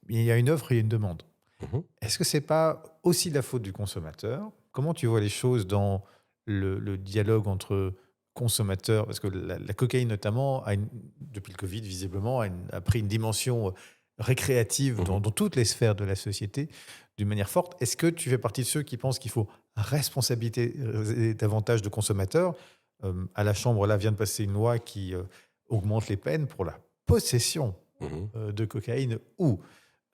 il y a une offre et il y a une demande. Mmh. Est-ce que c'est pas aussi de la faute du consommateur? Comment tu vois les choses dans le dialogue entre consommateurs? Parce que la cocaïne notamment depuis le Covid visiblement a pris une dimension récréative Mmh. dans toutes les sphères de la société d'une manière forte. Est-ce que tu fais partie de ceux qui pensent qu'il faut responsabiliser davantage de consommateurs? À la Chambre, là, vient de passer une loi qui augmente les peines pour la possession Mmh. de cocaïne ou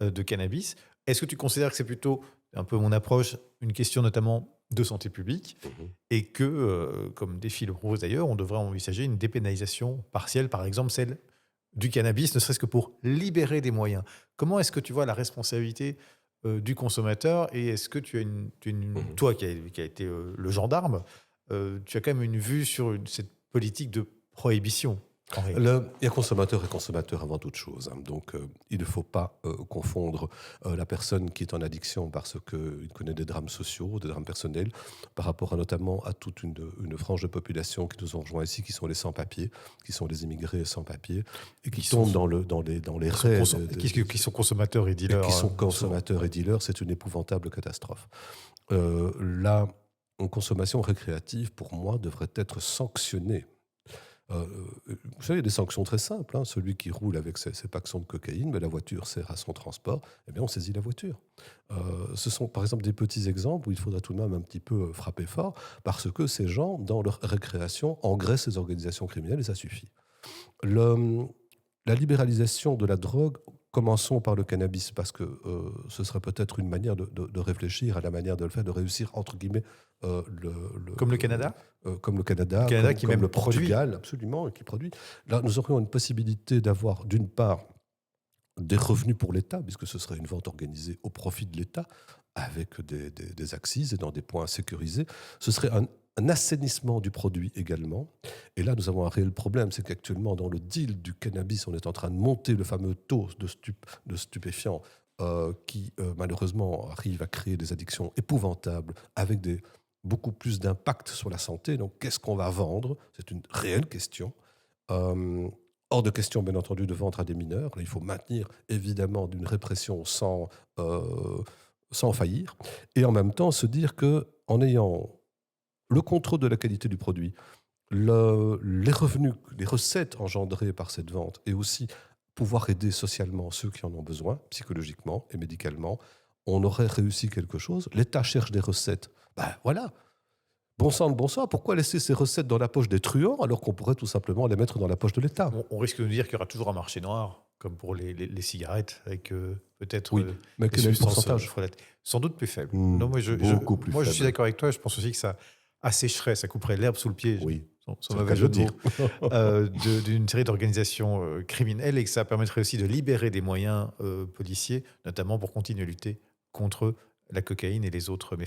de cannabis. Est-ce que tu considères que c'est plutôt, un peu mon approche, une question notamment de santé publique Mmh. et que, comme défi le rose d'ailleurs, on devrait envisager une dépénalisation partielle, par exemple celle du cannabis, ne serait-ce que pour libérer des moyens? Comment est-ce que tu vois la responsabilité du consommateur et est-ce que Mmh. toi qui a été le gendarme, tu as quand même une vue sur cette politique de prohibition en réalité? Il y a consommateur et consommateur avant toute chose, hein. Donc, il ne faut pas confondre la personne qui est en addiction parce qu'il connaît des drames sociaux, des drames personnels, par rapport à notamment à toute une frange de population qui nous ont rejoints ici, qui sont les sans-papiers, qui sont les immigrés sans-papiers, et qui Qui sont, tombent dans les qui sont, raids qui sont consommateurs et et dealers qui sont souvent. consommateurs et dealers. C'est une épouvantable catastrophe. La consommation récréative, pour moi, devrait être sanctionnée. Vous savez, il y a des sanctions très simples, hein. Celui qui roule avec ses paxons de cocaïne, mais la voiture sert à son transport, eh bien, on saisit la voiture. Ce sont, par exemple, des petits exemples où il faudra tout de même un petit peu frapper fort, parce que ces gens, dans leur récréation, engraissent les organisations criminelles et ça suffit. Le, la libéralisation de la drogue, commençons par le cannabis, parce que ce serait peut-être une manière de réfléchir à la manière de le faire, de réussir, entre guillemets, Comme le Canada? comme le Le Canada, Canada qui comme même le produit. Portugal, absolument, et qui produit. Là, nous aurions une possibilité d'avoir, d'une part, des revenus pour l'État, puisque ce serait une vente organisée au profit de l'État, avec des accises et dans des points sécurisés. Ce serait un assainissement du produit également. Et là, nous avons un réel problème, c'est qu'actuellement, dans le deal du cannabis, on est en train de monter le fameux taux de stupéfiants qui, malheureusement, arrive à créer des addictions épouvantables avec beaucoup plus d'impact sur la santé. Donc, qu'est-ce qu'on va vendre? C'est une réelle question. Euh, Hors de question, bien entendu, de vendre à des mineurs. Là, il faut maintenir, évidemment, d'une répression sans faillir. Et en même temps, se dire que en ayant le contrôle de la qualité du produit, les revenus, les recettes engendrées par cette vente, et aussi pouvoir aider socialement ceux qui en ont besoin, psychologiquement et médicalement, on aurait réussi quelque chose. L'État cherche des recettes. Ben voilà, bon sang de bon sang, pourquoi laisser ces recettes dans la poche des truands alors qu'on pourrait tout simplement les mettre dans la poche de l'État? On risque de nous dire qu'il y aura toujours un marché noir, comme pour les cigarettes, avec peut-être Oui, mais des quel est le substances pourcentage? frelates. Sans doute plus faible. Non, Beaucoup plus moi, je suis faible. d'accord avec toi. Je pense aussi que ça assécherait, ça couperait l'herbe sous le pied, Oui, sans c'est le mauvais cas de le jeu de dire. mots, d'une série d'organisations criminelles et que ça permettrait aussi de libérer des moyens policiers, notamment pour continuer à lutter contre la cocaïne et les autres méfaits.